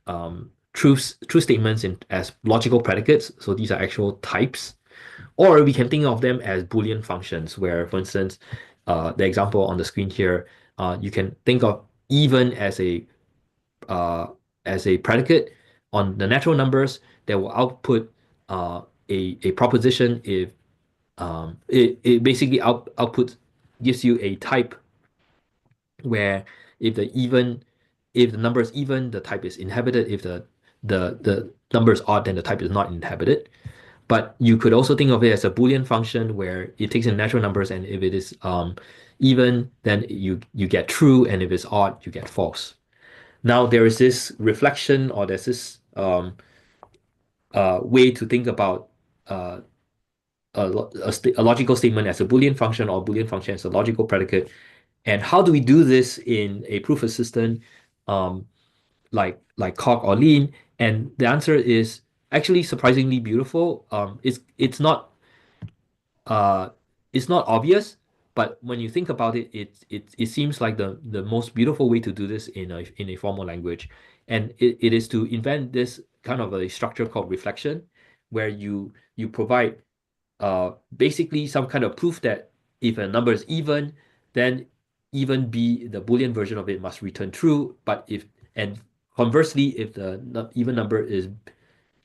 true statements as logical predicates. So these are actual types, or we can think of them as Boolean functions, where, for instance, the example on the screen here, you can think of even uh, as a predicate on the natural numbers that will output a proposition if it basically outputs gives you a type where if the number is even, the type is inhabited. If the number is odd, then the type is not inhabited. But you could also think of it as a Boolean function where it takes in natural numbers, and if it is even, then you get true, and if it's odd, you get false. Now there is this reflection, or there's this way to think about a logical statement as a Boolean function, or a Boolean function as a logical predicate. And how do we do this in a proof assistant like Coq or Lean? And the answer is actually surprisingly beautiful. Uh, it's not obvious, but when you think about it, it seems like the most beautiful way to do this in a formal language. And it is to invent this kind of a structure called reflection, where you provide basically some kind of proof that if a number is even, then even b, the Boolean version of it, must return true. But and conversely, if the even number is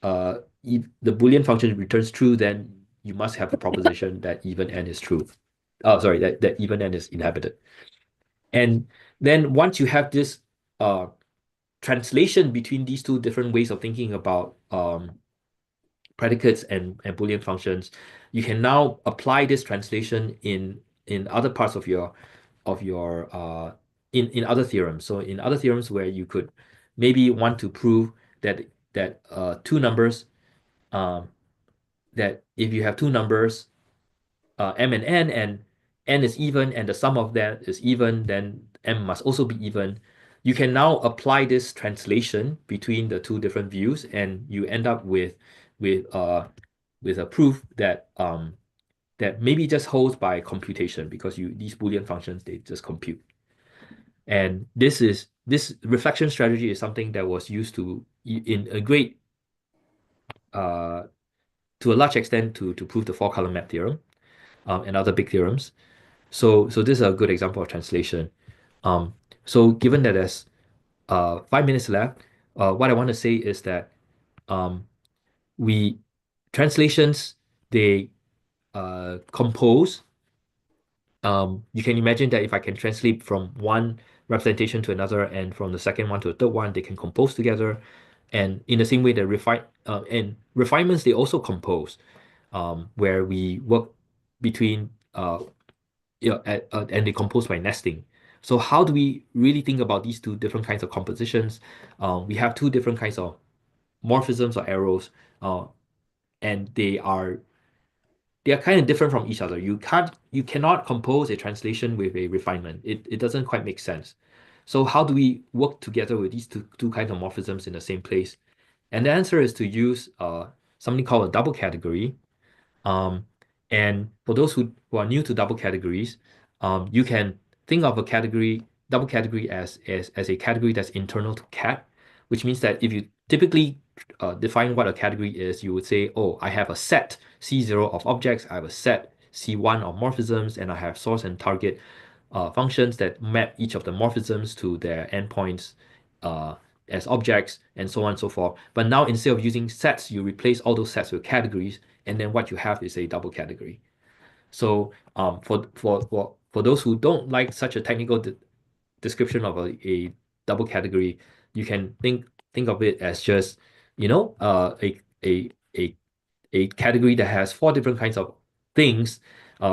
if the Boolean function returns true, then you must have the proposition that even n is true. Oh, sorry, that even n is inhabited. And then once you have this translation between these two different ways of thinking about predicates and Boolean functions, you can now apply this translation in other parts of your in other theorems. So in other theorems where you could maybe want to prove that two numbers that if you have two numbers m and n is even, and the sum of that is even, then m must also be even. You can now apply this translation between the two different views, and you end up with a proof that that maybe just holds by computation, because these Boolean functions, they just compute. And this reflection strategy is something that was used in a great to a large extent to prove the four-color map theorem and other big theorems. So this is a good example of translation. So given that there's 5 minutes left, what I want to say is that we translations, they compose. You can imagine that if I can translate from one representation to another, and from the second one to the third one, they can compose together. And in the same way that refinements, they also compose, where we work between and they compose by nesting. So how do we really think about these two different kinds of compositions? We have two different kinds of morphisms or arrows, and they are kind of different from each other. You cannot compose a translation with a refinement. It doesn't quite make sense. So how do we work together with these two kinds of morphisms in the same place? And the answer is to use something called a double category. And for those who are new to double categories, you can think of double category as a category that's internal to cat, which means that if you typically define what a category is, you would say, oh, I have a set C0 of objects, I have a set C1 of morphisms, and I have source and target functions that map each of the morphisms to their endpoints as objects, and so on and so forth. But now, instead of using sets, you replace all those sets with categories, and then what you have is a double category. So for those who don't like such a technical description of a double category, you can think of it as just a category that has 4 different kinds of things.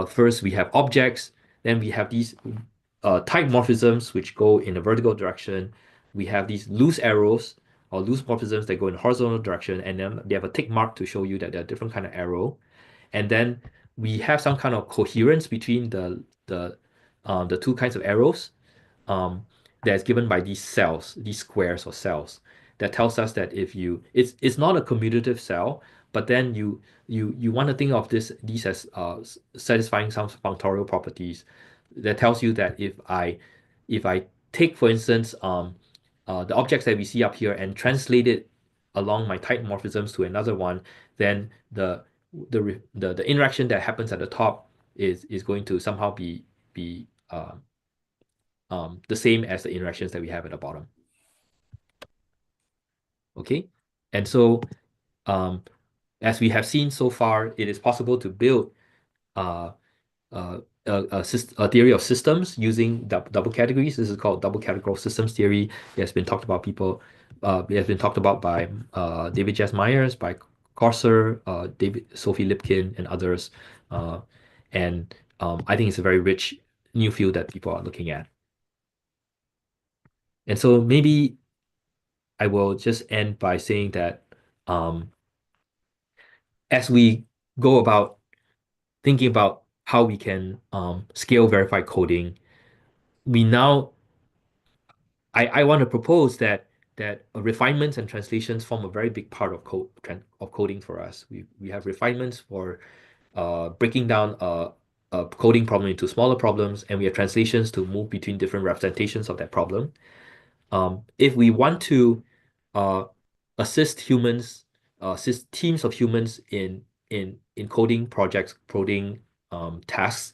First, we have objects. Then we have these type morphisms which go in a vertical direction. We have these loose arrows or loose morphisms that go in a horizontal direction, and then they have a tick mark to show you that they're different kind of arrow. And then we have some kind of coherence between the 2 kinds of arrows that's given by these cells, these squares or cells. That tells us that if you it's not a commutative cell, but then you want to think of these as satisfying some functorial properties. That tells you that if I take, for instance, the objects that we see up here and translate it along my type morphisms to another one, then the interaction that happens at the top is going to somehow be the same as the interactions that we have at the bottom. Okay, and so as we have seen so far, it is possible to build a theory of systems using double categories. This is called double categorical systems theory. It has been talked about it has been talked about by David J. Myers, by Corser, Sophie Lipkin, and others. And I think it's a very rich new field that people are looking at. And so maybe I will just end by saying that as we go about thinking about how we can scale verified coding, I want to propose that refinements and translations form a very big part of coding for us. We have refinements for breaking down a coding problem into smaller problems, and we have translations to move between different representations of that problem. If we want to assist teams of humans in coding projects, coding tasks,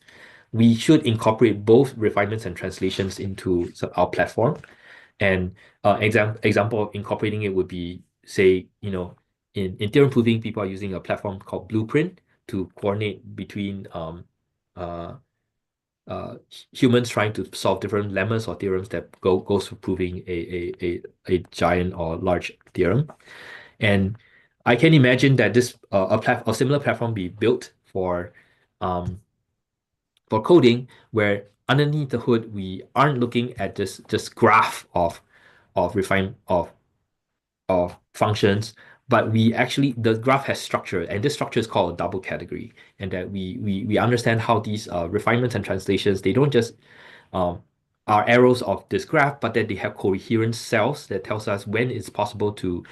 we should incorporate both refinements and translations into our platform. And example of incorporating it would be, say, in theorem proving, people are using a platform called Blueprint to coordinate between humans trying to solve different lemmas or theorems that goes to proving a giant or large theorem. And I can imagine that this a similar platform be built for coding, where underneath the hood we aren't looking at this graph of functions, but the graph has structure, and this structure is called a double category, and that we understand how these refinements and translations, they don't just are arrows of this graph, but that they have coherent cells that tells us when it's possible to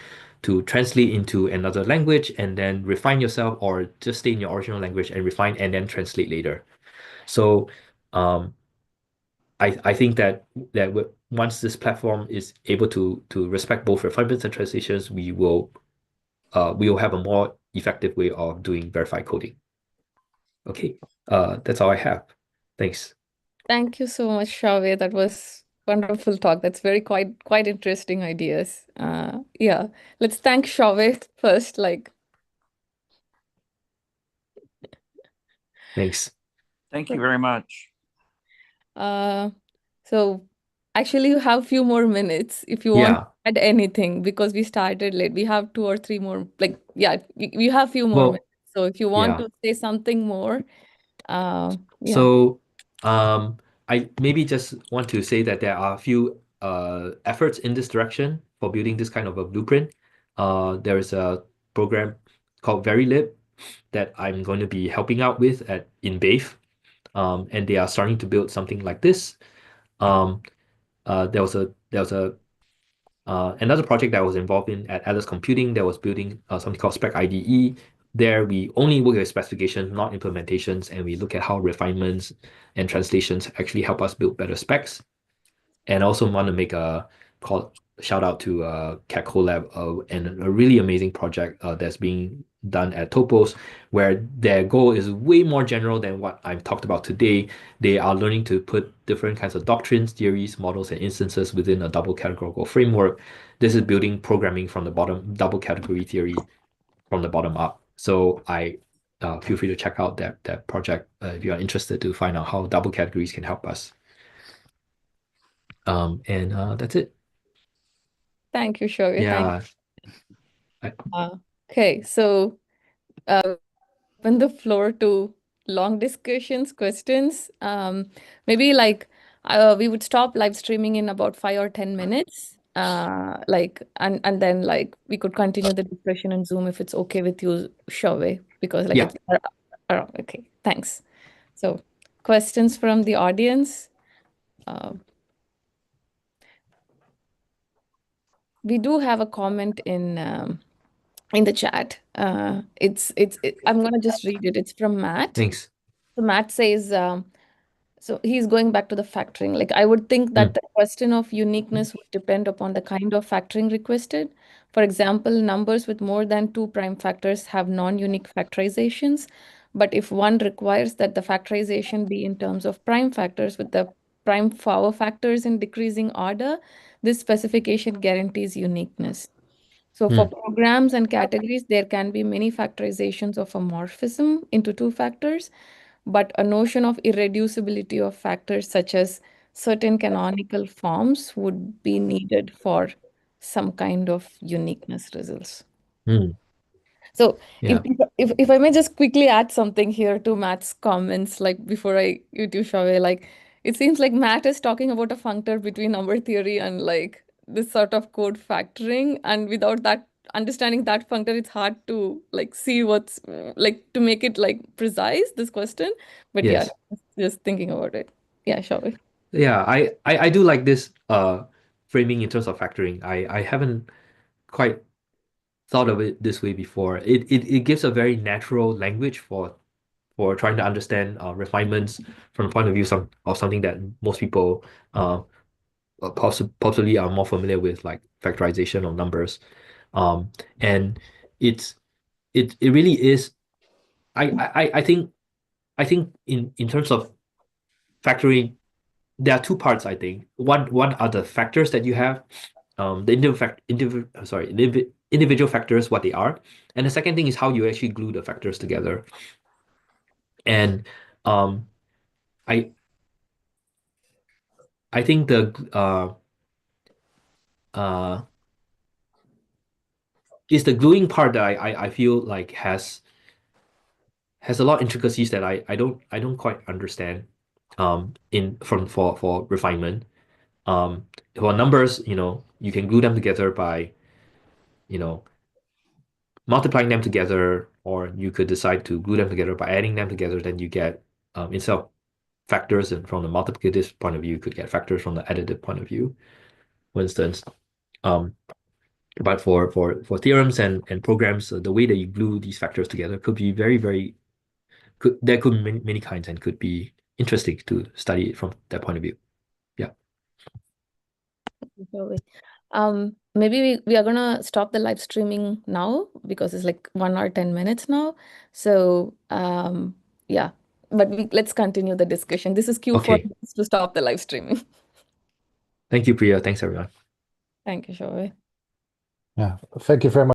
translate into another language and then refine yourself, or just stay in your original language and refine and then translate later. So I think that once this platform is able to respect both refinements and translations, we will have a more effective way of doing verified coding. Okay, that's all I have. Thanks. Thank you so much, Shaowei. That was wonderful talk. That's very quite interesting ideas. Yeah, let's thank Shaowei first. Thanks. Thank you very much. So actually you have few more minutes if you want to add anything, because we started late. We have 2 or 3 more, we have few more minutes. So if you want to say something more, yeah. So I maybe just want to say that there are a few efforts in this direction for building this kind of a blueprint. There is a program called VeryLib that I'm going to be helping out with in BAIF. And they are starting to build something like this. There was another project that I was involved in at Atlas Computing that was building something called spec IDE. There we only work with specifications, not implementations, and we look at how refinements and translations actually help us build better specs. And I also want to make a shout out to Cat Collab and a really amazing project that's being done at Topos, where their goal is way more general than what I've talked about today. They are learning to put different kinds of doctrines, theories, models, and instances within a double categorical framework. This is building programming from the bottom, double category theory from the bottom up. So I feel free to check out that project if you are interested to find out how double categories can help us. And that's it. Thank you, Shaowei. Yeah. Okay, so open the floor to long discussions, questions. Maybe like we would stop live streaming in about 5 or 10 minutes. And then like we could continue the discussion on Zoom if it's okay with you, Shaowei, because like Yeah. it's okay. Thanks. So questions from the audience. We do have a comment in the chat. I'm gonna just read it. It's from Matt. Thanks. So Matt says, so he's going back to the factoring. Like I would think that the question of uniqueness would depend upon the kind of factoring requested. For example, numbers with more than two prime factors have non-unique factorizations. But if one requires that the factorization be in terms of prime factors with the prime power factors in decreasing order, this specification guarantees uniqueness. So for programs and categories, there can be many factorizations of a morphism into two factors, but a notion of irreducibility of factors such as certain canonical forms would be needed for some kind of uniqueness results. So Yeah. if I may just quickly add something here to Matt's comments, like before you two Shaowei, like it seems like Matt is talking about a functor between number theory and like this sort of code factoring, and without that understanding that functor, it's hard to like see what's like to make it like precise this question. But yeah, Yes. just thinking about it. Yeah, Shaowei. Yeah, I do like this framing in terms of factoring. I haven't quite thought of it this way before. It gives a very natural language for trying to understand refinements from the point of view of something that most people possibly are more familiar with, like factorization of numbers. And it's it really is. I think in terms of factoring, there are two parts, I think. One are the factors that you have, the individual factors, what they are, and the second thing is how you actually glue the factors together. And I I think it's the gluing part that I feel like has a lot of intricacies that I don't quite understand in from for refinement. For numbers, you can glue them together by, you know, multiplying them together, or you could decide to glue them together by adding them together. Then you get, instead of factors and from the multiplicative point of view, you could get factors from the additive point of view, for instance. But for theorems and programs, the way that you glue these factors together could be very there could be many kinds and could be interesting to study it from that point of view. Yeah. Totally. Maybe we are gonna stop the live streaming now because it's like 1 hour 10 minutes now. So yeah, but let's continue the discussion. This is Q4 Okay. to stop the live streaming. Thank you, Priya. Thanks, everyone. Thank you, Shaowei. Yeah, thank you very much.